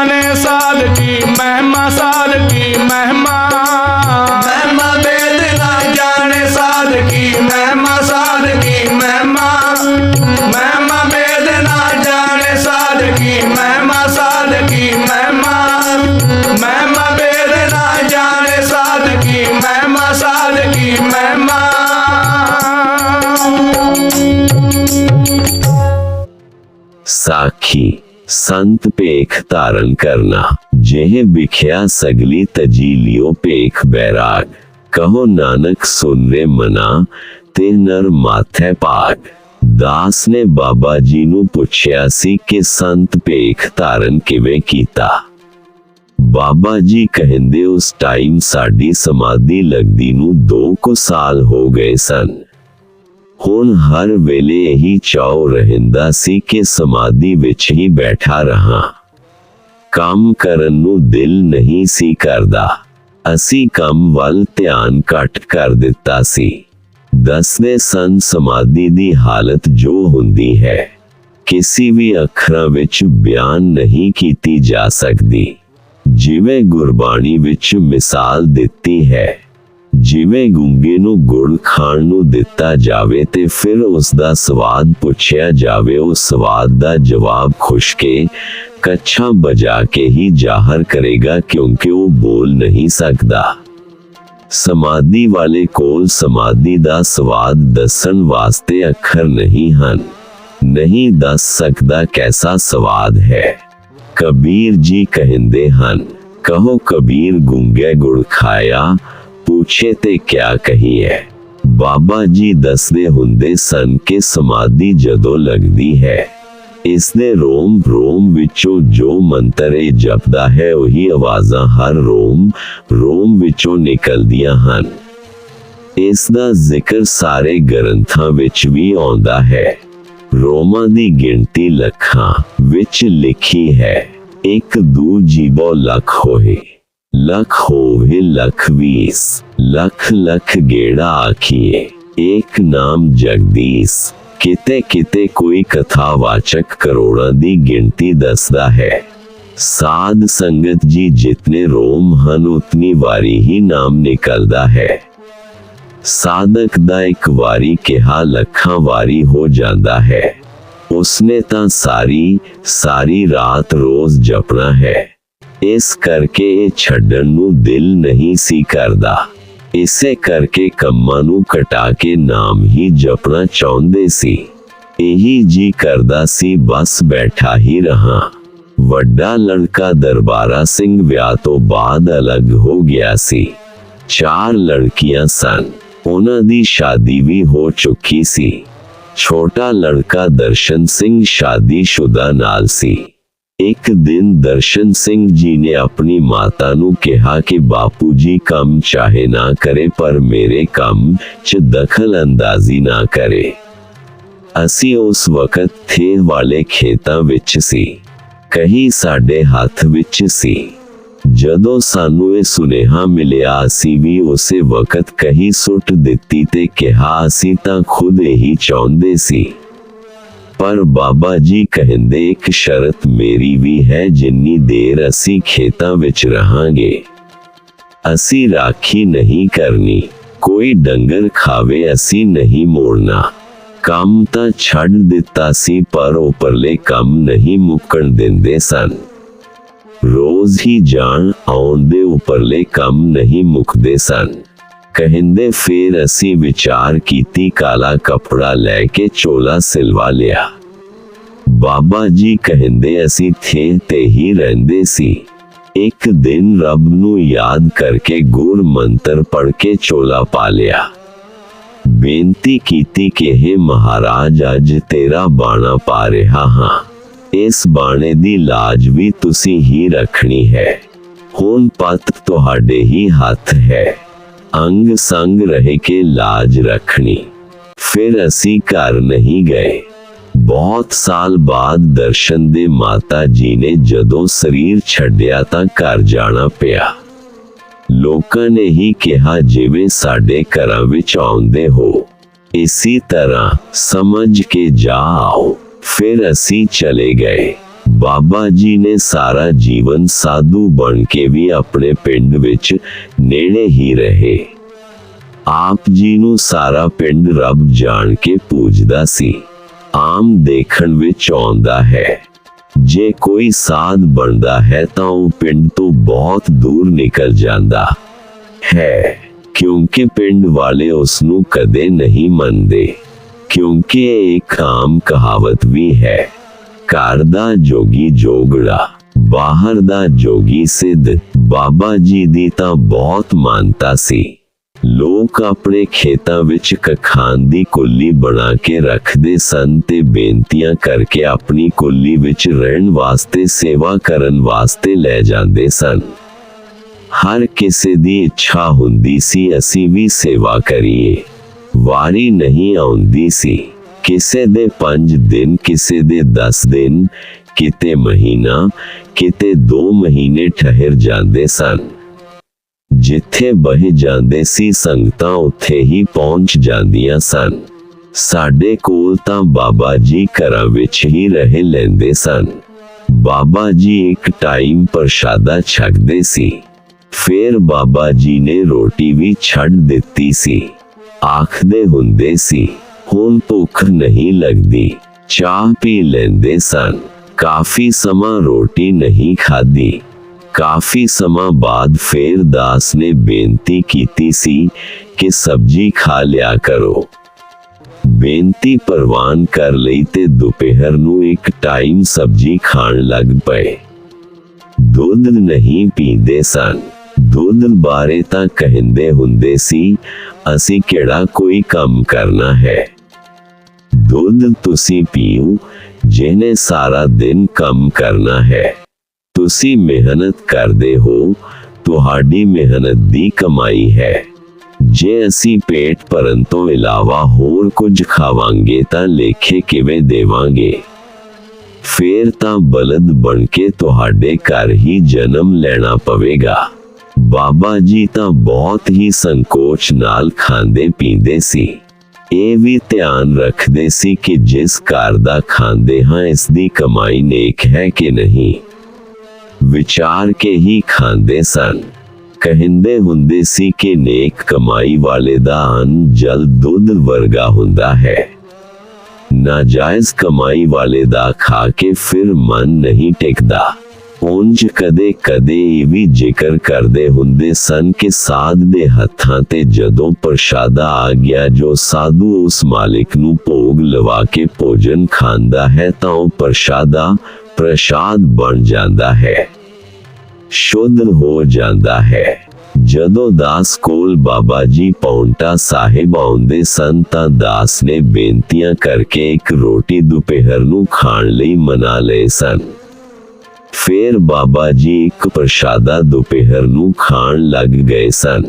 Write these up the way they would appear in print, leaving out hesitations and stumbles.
जाने साध की महिमा, साध की महिमा। महिमा वेद ना जाने साध की महिमा, साध की महिमा। महिमा वेद ना जाने साध की महिमा, साध की महिमा। महिमा वेद ना जाने साध की महिमा, साध की महिमा। साखी संत पेख धारण करना, जेह बिख्या सगली तजी लियो पेख बैराग। कहो नानक सुन रे मना, ते नर माथे पाग। दास ने बाबा जी ਨੂੰ ਪੁੱਛਿਆ ਸੀ ਕਿ ਸੰਤ ਪੇਖ ਧਾਰਨ ਕਿਵੇਂ ਕੀਤਾ। ਬਾਬਾ ਜੀ ਕਹਿੰਦੇ ਉਸ ਟਾਈਮ ਸਾਡੀ ਸਮਾਧੀ ਲੱਗਦੀ ਨੂੰ 2 ਸਾਲ ਹੋ ਗਏ ਸਨ। ਹੁਣ ਹਰ ਵੇਲੇ ਇਹੀ ਚਾਅ ਰਹਿੰਦਾ ਸੀ ਕਿ ਸਮਾਧੀ ਵਿੱਚ ਹੀ ਬੈਠਾ ਰਹਾ। ਕੰਮ ਕਰਨ ਨੂੰ ਦਿਲ ਨਹੀਂ ਸੀ ਕਰਦਾ। ਅਸੀਂ ਕੰਮ ਵੱਲ ਧਿਆਨ ਘੱਟ ਕਰ ਦਿੱਤਾ ਸੀ। ਦੱਸਦੇ ਸਨ ਸਮਾਧੀ ਦੀ ਹਾਲਤ ਜੋ ਹੁੰਦੀ ਹੈ, ਕਿਸੇ ਵੀ ਅੱਖਰਾਂ ਵਿੱਚ ਬਿਆਨ ਨਹੀਂ ਕੀਤੀ ਜਾ ਸਕਦੀ। ਜਿਵੇਂ ਗੁਰਬਾਣੀ ਵਿੱਚ ਮਿਸਾਲ ਦਿੱਤੀ ਹੈ, ਜਿਵੇਂ ਗੂੰਗੇ ਨੂੰ ਗੁੜ ਖਾਣ ਨੂੰ ਦਿੱਤਾ ਜਾਵੇ ਤੇ ਫਿਰ ਉਸ ਦਾ ਸਵਾਦ ਪੁੱਛਿਆ ਜਾਵੇ, ਉਹ ਸਵਾਦ ਦਾ ਜਵਾਬ ਖੁਸ਼ ਕੇ ਕੱਛਾਂ ਬਜਾ ਕੇ ਹੀ ਜ਼ਾਹਰ ਕਰੇਗਾ, ਕਿਉਂਕਿ ਉਹ ਬੋਲ ਨਹੀਂ ਸਕਦਾ। ਸਮਾਧੀ ਵਾਲੇ ਕੋਲ ਸਮਾਧੀ ਦਾ ਸਵਾਦ ਦੱਸਣ ਵਾਸਤੇ ਅੱਖਰ ਨਹੀਂ ਹਨ। ਨਹੀਂ ਦੱਸ ਸਕਦਾ ਕੈਸਾ ਸਵਾਦ ਹੈ। ਕਬੀਰ ਜੀ ਕਹਿੰਦੇ ਹਨ, ਕਹੋ ਕਬੀਰ ਗੂੰਗੇ ਗੁੜ ਖਾਇਆ, ਪੁੱਛੇ ਤੇ ਕਿਆ ਕਹੀਏ। ਬਾਬਾ ਜੀ ਦੱਸਦੇ ਹੁੰਦੇ ਸਨ ਕਿ ਸਮਾਧੀ ਜਦੋਂ ਲੱਗਦੀ ਹੈ, ਇਸ ਦੇ ਰੋਮ ਰੋਮ ਵਿੱਚੋਂ ਜੋ ਮੰਤਰ ਇਹ ਜਪਦਾ ਹੈ, ਉਹੀ ਆਵਾਜ਼ਾਂ ਹਰ ਰੋਮ ਵਿੱਚੋਂ ਨਿਕਲਦੀਆਂ ਹਨ। ਇਸ ਦਾ ਜ਼ਿਕਰ ਸਾਰੇ ਗ੍ਰੰਥਾਂ ਵਿੱਚ ਵੀ ਆਉਂਦਾ ਹੈ। ਰੋਮਾਂ ਦੀ ਗਿਣਤੀ ਲੱਖਾਂ ਵਿੱਚ ਲਿਖੀ ਹੈ। 1 2 ਜੀਵੋ ਲੱਖ ਹੋਏ, ਲੱਖ ਹੋਵੇ ਲੱਖ 20, ਲੱਖ ਲੱਖ ਗੇੜਾ ਆਖੀਏ, ਏਕ ਨਾਮ ਜਗਦੀਸ਼। ਕਿਤੇ ਕਿਤੇ ਕੋਈ ਕਥਾਵਾਚਕ ਕਰੋੜਾਂ ਦੀ ਗਿਣਤੀ ਦੱਸਦਾ ਹੈ। ਸਾਧ ਸੰਗਤ ਜੀ ਜਿਤਨੇ ਰੋਮ ਹਨ ਉਤਨੀ ਵਾਰੀ ਹੀ ਨਾਮ ਨਿਕਲਦਾ ਹੈ। ਸਾਧਕ ਦਾ ਇੱਕ ਵਾਰੀ ਕਿਹਾ ਲੱਖਾਂ ਵਾਰੀ ਹੋ ਜਾਂਦਾ ਹੈ। ਉਸਨੇ ਤਾਂ ਸਾਰੀ ਰਾਤ ਰੋਜ਼ ਜਪਣਾ ਹੈ। ਇਸ ਕਰਕੇ ਇਹ ਛੱਡਣ ਨੂੰ ਦਿਲ ਨਹੀਂ ਸੀ ਕਰਦਾ। ਇਸੇ ਕਰਕੇ ਕੰਮਾਂ ਨੂੰ ਘਟਾ ਕੇ ਨਾਮ ਹੀ ਜਪਣਾ ਚਾਹੁੰਦੇ ਸੀ। ਇਹੀ ਜੀ ਕਰਦਾ ਸੀ ਬਸ ਬੈਠਾ ਹੀ ਰਹਾ। ਵੱਡਾ ਲੜਕਾ ਦਰਬਾਰਾ ਸਿੰਘ ਵਿਆਹ ਤੋਂ ਬਾਅਦ ਅਲੱਗ ਹੋ ਗਿਆ ਸੀ। 4 ਲੜਕੀਆਂ ਸਨ, ਉਹਨਾਂ ਦੀ ਸ਼ਾਦੀ ਵੀ ਹੋ ਚੁੱਕੀ ਸੀ। ਛੋਟਾ ਲੜਕਾ ਦਰਸ਼ਨ ਸਿੰਘ ਸ਼ਾਦੀशुदा ਨਾਲ ਸੀ। ਇੱਕ ਦਿਨ ਦਰਸ਼ਨ ਸਿੰਘ ਜੀ ਨੇ ਆਪਣੀ ਮਾਤਾ ਨੂੰ ਕਿਹਾ ਕਿ ਬਾਪੂ ਜੀ ਕੰਮ ਚਾਹੇ ਨਾ ਕਰੇ, ਪਰ ਮੇਰੇ ਕੰਮ 'ਚ ਦਖਲ ਅੰਦਾਜ਼ੀ ਨਾ ਕਰੇ। ਅਸੀਂ ਉਸ ਵਕਤ ਥੇ ਵਾਲੇ ਖੇਤਾਂ ਵਿੱਚ ਸੀ। ਕਹੀ ਸਾਡੇ ਹੱਥ ਵਿੱਚ ਸੀ। ਜਦੋਂ ਸਾਨੂੰ ਇਹ ਸੁਨੇਹਾ ਮਿਲਿਆ, ਅਸੀਂ ਵੀ ਉਸੇ ਵਕਤ ਕਹੀ ਸੁੱਟ ਦਿੱਤੀ ਤੇ ਕਿਹਾ ਅਸੀਂ ਤਾਂ ਖੁਦ ਇਹੀ ਚਾਹੁੰਦੇ ਸੀ। ਪਰ ਬਾਬਾ ਜੀ ਕਹਿੰਦੇ ਇੱਕ ਸ਼ਰਤ ਮੇਰੀ ਵੀ ਹੈ, ਜਿੰਨੀ ਦੇਰ ਅਸੀਂ ਖੇਤਾਂ ਵਿੱਚ ਰਹਾਂਗੇ ਅਸੀਂ ਰਾਖੀ ਨਹੀਂ ਕਰਨੀ। ਕੋਈ ਡੰਗਰ ਖਾਵੇ ਅਸੀਂ ਨਹੀਂ ਮੋੜਨਾ। ਕੰਮ ਤਾਂ ਛੱਡ ਦਿੱਤਾ ਸੀ, ਪਰ ਉੱਪਰਲੇ ਕੰਮ ਨਹੀਂ ਮੁੱਕਣ ਦਿੰਦੇ ਸਨ। ਰੋਜ਼ ਹੀ ਜਾਣ ਆਉਣ ਦੇ ਉੱਪਰਲੇ ਕੰਮ ਨਹੀਂ ਮੁੱਕਦੇ ਸਨ। ਕਹਿੰਦੇ ਫੇਰ ਅਸੀਂ ਵਿਚਾਰ ਕੀਤੀ, ਕਾਲਾ ਕੱਪੜਾ ਲੈ ਕੇ ਚੋਲਾ ਸਿਲਵਾ ਲਿਆ। ਬਾਬਾ ਜੀ ਕਹਿੰਦੇ ਅਸੀਂ ਥੇ ਤੇ ਹੀ ਰਹਿੰਦੇ ਸੀ। ਇੱਕ ਦਿਨ ਰੱਬ ਨੂੰ ਯਾਦ ਕਰਕੇ ਗੁਰ ਮੰਤਰ ਪੜ੍ਹ ਕੇ ਚੋਲਾ ਪਾ ਲਿਆ। ਬੇਨਤੀ ਕੀਤੀ ਕਿ ਹੇ ਮਹਾਰਾਜ, ਅੱਜ ਤੇਰਾ ਬਾਣਾ ਪਾ ਰਿਹਾ ਹਾਂ। ਇਸ ਬਾਣੇ ਦੀ ਲਾਜ ਵੀ ਤੁਸੀਂ ਹੀ ਰੱਖਣੀ ਹੈ। ਹੁਣ ਪੱਤ ਤੁਹਾਡੇ ਹੀ ਹੱਥ ਹੈ। ਅੰਗ ਸੰਗ ਰਹਿ ਕੇ ਲਾਜ ਰੱਖਣੀ। ਫਿਰ ਅਸੀਂ ਘਰ ਨਹੀਂ ਗਏ। ਬਹੁਤ ਸਾਲ ਬਾਅਦ ਦਰਸ਼ਨ ਦੇ ਮਾਤਾ ਜੀ ਨੇ ਜਦੋਂ ਸਰੀਰ ਛੱਡਿਆ ਤਾਂ ਘਰ ਜਾਣਾ ਪਿਆ। ਲੋਕਾਂ ਨੇ ਹੀ ਕਿਹਾ ਜਿਵੇਂ ਸਾਡੇ ਘਰਾਂ ਵਿੱਚ ਆਉਂਦੇ ਹੋ, ਇਸੇ ਤਰ੍ਹਾਂ ਸਮਝ ਕੇ ਜਾ ਆਓ। ਫਿਰ ਅਸੀਂ ਚਲੇ ਗਏ। ਬਾਬਾ ਜੀ ਨੇ ਸਾਰਾ ਜੀਵਨ ਸਾਧੂ ਬਣ ਕੇ ਵੀ ਆਪਣੇ ਪਿੰਡ ਵਿੱਚ ਨੇੜੇ ਹੀ ਰਹੇ। ਆਪ ਜੀ ਨੂੰ ਸਾਰਾ ਪਿੰਡ ਰੱਬ ਜਾਣ ਕੇ ਪੂਜਦਾ ਸੀ। ਆਮ ਦੇਖਣ ਵਿੱਚ ਆਉਂਦਾ ਹੈ, ਜੇ ਕੋਈ ਸਾਧ ਬਣਦਾ ਹੈ ਤਾਂ ਉਹ ਪਿੰਡ ਤੋਂ ਬਹੁਤ ਦੂਰ ਨਿਕਲ ਜਾਂਦਾ ਹੈ, ਕਿਉਂਕਿ ਪਿੰਡ ਵਾਲੇ ਉਸ ਨੂੰ ਕਦੇ ਨਹੀਂ ਮੰਨਦੇ। ਕਿਉਂਕਿ ਇਹ ਇੱਕ ਆਮ ਕਹਾਵਤ ਵੀ ਹੈ, ਘਰ ਦਾ ਜੋਗੀ ਜੋਗੜਾ, ਬਾਹਰ ਦਾ ਜੋਗੀ ਸਿੱਧ। ਬਾਬਾ ਜੀ ਦੀ ਤਾਂ ਬਹੁਤ ਮਾਨਤਾ ਸੀ। ਲੋਕ ਆਪਣੇ ਖੇਤਾਂ ਵਿੱਚ ਕਖਾਨ ਦੀ ਕੁੱਲੀ ਬਣਾ ਕੇ ਰੱਖਦੇ ਸਨ ਤੇ ਬੇਨਤੀਆਂ ਕਰਕੇ ਆਪਣੀ ਕੁੱਲੀ ਵਿੱਚ ਰਹਿਣ ਵਾਸਤੇ ਸੇਵਾ ਕਰਨ ਵਾਸਤੇ ਲੈ ਜਾਂਦੇ ਸਨ। ਹਰ ਕਿਸੇ ਦੀ ਇੱਛਾ ਹੁੰਦੀ ਸੀ ਅਸੀਂ ਵੀ ਸੇਵਾ ਕਰੀਏ। ਵਾਰੀ ਨਹੀਂ ਆਉਂਦੀ ਸੀ। ਕਿਸੇ ਦੇ 5 ਦਿਨ, ਕਿਸੇ ਦੇ 10 ਦਿਨ, ਕਿਤੇ ਮਹੀਨਾ, ਕਿਤੇ 2 ਮਹੀਨੇ ਠਹਿਰ ਜਾਂਦੇ ਸਨ। ਜਿੱਥੇ ਬਹਿ ਜਾਂਦੇ ਸੀ ਸੰਗਤਾਂ ਉੱਥੇ ਹੀ ਪਹੁੰਚ ਜਾਂਦੀਆਂ ਸਨ। ਸਾਡੇ ਕੋਲ ਤਾਂ ਬਾਬਾ ਜੀ ਘਰਾਂ ਵਿੱਚ ਹੀ ਰਹਿ ਲੈਂਦੇ ਸਨ। ਬਾਬਾ ਜੀ ਇੱਕ ਟਾਈਮ ਪ੍ਰਸ਼ਾਦਾ ਛਕਦੇ ਸੀ, ਫਿਰ ਬਾਬਾ ਜੀ ਨੇ ਰੋਟੀ ਵੀ ਛੱਡ ਦਿੱਤੀ ਸੀ। ਆਖਦੇ ਹੁੰਦੇ ਸੀ, ਹੁਣ ਭੁੱਖ ਨਹੀਂ ਲੱਗਦੀ, ਚਾਹ ਪੀ ਲੈਂਦੇ ਸਨ। ਕਾਫੀ ਸਮਾਂ ਰੋਟੀ ਨਹੀਂ ਖਾਧੀ। ਕਾਫੀ ਸਮਾਂ ਬਾਅਦ ਫਿਰ ਦਾਸ ਨੇ ਬੇਨਤੀ ਕੀਤੀ ਸੀ ਕਿ ਸਬਜ਼ੀ ਖਾ ਲਿਆ ਕਰੋ। ਬੇਨਤੀ ਪ੍ਰਵਾਨ ਕਰ ਲਈ ਤੇ ਦੁਪਹਿਰ ਨੂੰ ਇੱਕ ਟਾਈਮ ਸਬਜ਼ੀ ਖਾਣ ਲੱਗ ਪਏ। ਦੁੱਧ ਨਹੀਂ ਪੀਂਦੇ ਸਨ। ਦੁੱਧ ਬਾਰੇ ਤਾਂ ਕਹਿੰਦੇ ਹੁੰਦੇ ਸੀ, ਅਸੀਂ ਕਿਹੜਾ ਕੋਈ ਕੰਮ ਕਰਨਾ ਹੈ, ਦੁੱਧ ਤੁਸੀਂ ਪੀਓ, ਜਿਹਨੇ ਸਾਰਾ ਦਿਨ ਕੰਮ ਕਰਨਾ ਹੈ। ਤੁਸੀਂ ਮਿਹਨਤ ਕਰਦੇ ਹੋ, ਤੁਹਾਡੀ ਮਿਹਨਤ ਦੀ ਕਮਾਈ ਹੈ। ਜੇ ਅਸੀਂ ਪੇਟ ਭਰਨ ਤੋਂ ਇਲਾਵਾ ਹੋਰ ਕੁਝ ਖਾਵਾਂਗੇ ਤਾਂ ਲੇਖੇ ਕਿਵੇਂ ਦੇਵਾਂਗੇ? ਫੇਰ ਤਾਂ ਬਲਦ ਬਣ ਕੇ ਤੁਹਾਡੇ ਘਰ ਹੀ ਜਨਮ ਲੈਣਾ ਪਵੇਗਾ। ਬਾਬਾ ਜੀ ਤਾਂ ਬਹੁਤ ਹੀ ਸੰਕੋਚ ਨਾਲ ਖਾਂਦੇ ਪੀਂਦੇ ਸੀ। ਇਹ ਵੀ ਧਿਆਨ ਰੱਖਦੇ ਸੀ ਕਿ ਜਿਸ ਘਰ ਦਾ ਖਾਂਦੇ ਹਾਂ ਇਸ ਦੀ ਕਮਾਈ ਨੇਕ ਹੈ ਕਿ ਨਹੀਂ। ਵਿਚਾਰ ਕੇ ਹੀ ਖਾਂਦੇ ਸਨ। ਕਹਿੰਦੇ ਹੁੰਦੇ ਸੀ ਕਿ ਨੇਕ ਕਮਾਈ ਵਾਲੇ ਦਾ ਅੰਨ ਜਲ ਦੁੱਧ ਵਰਗਾ ਹੁੰਦਾ ਹੈ। ਨਾਜਾਇਜ਼ ਕਮਾਈ ਵਾਲੇ ਦਾ ਖਾ ਕੇ ਫਿਰ ਮਨ ਨਹੀਂ ਟਿਕਦਾ। ਉਂਝ ਕਦੇ ਕਦੇ ਇਹ ਵੀ ਜ਼ਿਕਰ ਕਰਦੇ ਹੁੰਦੇ ਸਨ ਕਿ ਸਾਧ ਦੇ ਹੱਥਾਂ ਤੇ ਜਦੋਂ ਪ੍ਰਸ਼ਾਦਾ ਆ ਗਿਆ, ਜੋ ਸਾਧੂ ਉਸ ਮਾਲਿਕ ਨੂੰ ਭੋਗ ਲਵਾ ਕੇ ਭੋਜਨ ਖਾਂਦਾ ਹੈ ਤਾਂ ਉਹ ਪ੍ਰਸ਼ਾਦ ਬਣ ਜਾਂਦਾ ਹੈ, ਸ਼ੁੱਧ ਹੋ ਜਾਂਦਾ ਹੈ। ਜਦੋਂ ਦਾਸ ਕੋਲ ਬਾਬਾ ਜੀ ਪੌਂਟਾ ਸਾਹਿਬ ਆਉਂਦੇ ਸਨ ਤਾਂ ਦਾਸ ਨੇ ਬੇਨਤੀਆਂ ਕਰਕੇ ਇੱਕ ਰੋਟੀ ਦੁਪਹਿਰ ਨੂੰ ਖਾਣ ਲਈ ਮਨਾ ਲਏ ਸਨ। ਫਿਰ ਬਾਬਾ ਜੀ ਇੱਕ ਪ੍ਰਸ਼ਾਦਾ ਦੁਪਹਿਰ ਨੂੰ ਖਾਣ ਲੱਗ ਗਏ ਸਨ,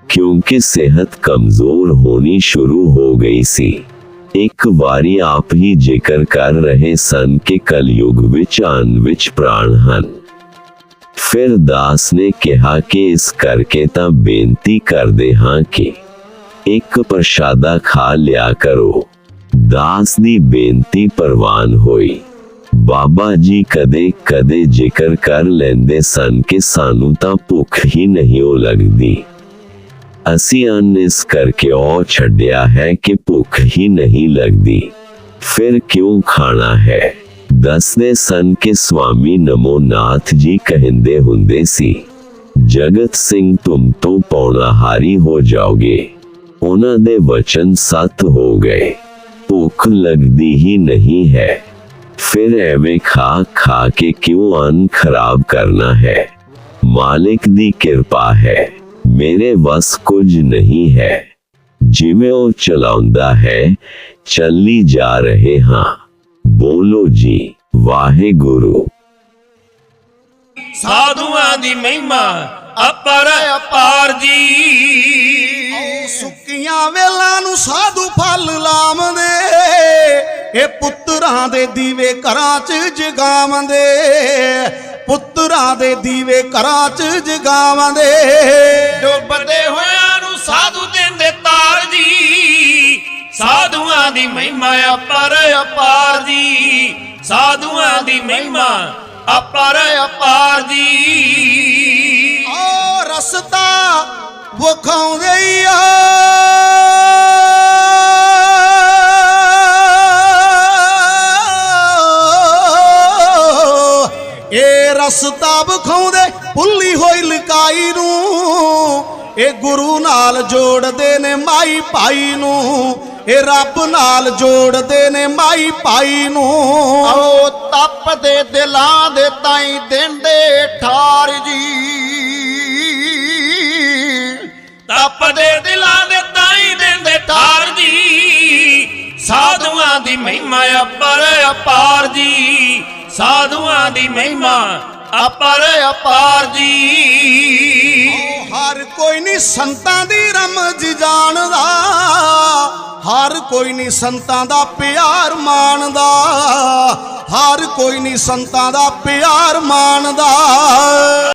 ਕਿਉਂਕਿ ਸਿਹਤ ਕਮਜ਼ੋਰ ਹੋਣੀ ਸ਼ੁਰੂ ਹੋ ਗਈ ਸੀ। ਇੱਕ ਵਾਰੀ ਆਪ ਹੀ ਜ਼ਿਕਰ ਕਰ ਰਹੇ ਸਨ ਕਿ ਕਲਯੁਗ ਵਿੱਚ ਅੰਨ ਵਿੱਚ ਪ੍ਰਾਣ ਹਨ। ਫਿਰ ਦਾਸ ਨੇ ਕਿਹਾ ਕਿ ਇਸ ਕਰਕੇ ਤਾਂ ਬੇਨਤੀ ਕਰਦੇ ਹਾਂ ਕਿ ਇੱਕ ਪ੍ਰਸ਼ਾਦਾ ਖਾ ਲਿਆ ਕਰੋ। ਦਾਸ ਦੀ ਬੇਨਤੀ ਪ੍ਰਵਾਨ ਹੋਈ। ਬਾਬਾ ਜੀ ਕਦੇ ਕਦੇ ਜ਼ਿਕਰ ਕਰ ਲੈਂਦੇ ਸਨ ਕਿ ਸਾਨੂੰ ਤਾਂ ਭੁੱਖ ਹੀ ਨਹੀਂ ਲੱਗਦੀ। ਅਸੀਂ ਅੰਨ ਇਸ ਕਰਕੇ ਉਹ ਛੱਡਿਆ ਹੈ ਕਿ ਭੁੱਖ ਹੀ ਨਹੀਂ ਲੱਗਦੀ, ਫਿਰ ਕਿਉਂ ਖਾਣਾ ਹੈ। ਦੱਸਦੇ ਸਨ ਕਿ ਸਵਾਮੀ ਨਮੋ ਨਾਥ ਜੀ ਕਹਿੰਦੇ ਹੁੰਦੇ ਸੀ, ਜਗਤ ਸਿੰਘ ਤੁਮ ਤੋਂ ਪੌਣਾਹਾਰੀ ਹੋ ਜਾਓਗੇ। ਉਹਨਾਂ ਦੇ ਵਚਨ ਸੱਤ ਹੋ ਗਏ। ਭੁੱਖ ਲੱਗਦੀ ਹੀ ਨਹੀਂ ਹੈ, ਫਿਰ ਐਵੇਂ ਖਾ ਕੇ ਕਿਉਂ ਅੰਨ ਖਰਾਬ ਕਰਨਾ ਹੈ। ਮਾਲਿਕ ਦੀ ਕਿਰਪਾ ਹੈ, ਮੇਰੇ ਵੱਸ ਕੁਝ ਨਹੀਂ ਹੈ। ਜਿਵੇਂ ਉਹ ਚਲਾਉਂਦਾ ਹੈ, ਚੱਲੀ ਜਾ ਰਹੇ ਹਾਂ। ਬੋਲੋ ਜੀ ਵਾਹਿਗੁਰੂ। ਸਾਧੂਆਂ ਦੀ ਮਹਿਮਾ ਅਪਾਰ ਜੀ। ਸੁੱਕੀਆਂ ਵੇਲਾਂ ਨੂੰ ਸਾਧੂ ਫਲ ਲਾਵੰਦੇ, ਇਹ ਪੁੱਤਰਾਂ ਦੇ ਦੀਵੇ ਘਰਾਂ 'ਚ ਜਗਾਵੰਦੇ, ਪੁੱਤਰਾਂ ਦੇ ਦੀਵੇ ਘਰਾਂ 'ਚ ਜਗਾਵੰਦੇ। ਡੁੱਬਦੇ ਹੋਇਆਂ ਨੂੰ ਸਾਧੂ ਦਿੰਦੇ ਤਾਰ ਜੀ। ਸਾਧੂਆਂ ਦੀ ਮਹਿਮਾ ਅਪਾਰ ਜੀ। ਸਾਧੂਆਂ ਦੀ ਮਹਿਮਾ ਅਪਰ ਅਪਾਰ ਦੀ। ਓ ਰਸਤਾ ਵਿਖਾਉਂਦੇ ਈ ਆ ਇਹ ਰਸਤਾ ਵਿਖਾਉਂਦੇ ਭੁੱਲੀ ਹੋਈ ਲਕਾਈ ਨੂੰ, ਇਹ ਗੁਰੂ ਨਾਲ ਜੋੜਦੇ ਨੇ ਮਾਈ ਭਾਈ ਨੂੰ, ਇਹ ਰੱਬ ਨਾਲ ਜੋੜਦੇ ਨੇ ਮਾਈ ਭਾਈ ਨੂੰ। ਆਓ ਤਪਦੇ ਦਿਲਾਂ ਦੇ ਤਾਈ ਦਿੰਦੇ ਠਾਰ ਜੀ, ਤਪਦੇ ਦਿਲਾਂ ਦੇ ਤਾਈ ਦਿੰਦੇ ਠਾਰ ਜੀ। ਸਾਧੂਆਂ ਦੀ ਮਹਿਮਾ ਅਪਰ ਅਪਾਰ ਜੀ, ਸਾਧੂਆਂ ਦੀ ਮਹਿਮਾ ਅਪਰ ਅਪਾਰ ਜੀ। ਹਰ ਕੋਈ ਨਹੀਂ ਸੰਤਾਂ ਦੀ ਰਮਜ ਜਾਣਦਾ, ਹਰ ਕੋਈ ਨਹੀਂ ਸੰਤਾਂ ਦਾ ਪਿਆਰ ਮਾਣਦਾ, ਹਰ ਕੋਈ ਨਹੀਂ ਸੰਤਾਂ ਦਾ ਪਿਆਰ ਮਾਣਦਾ।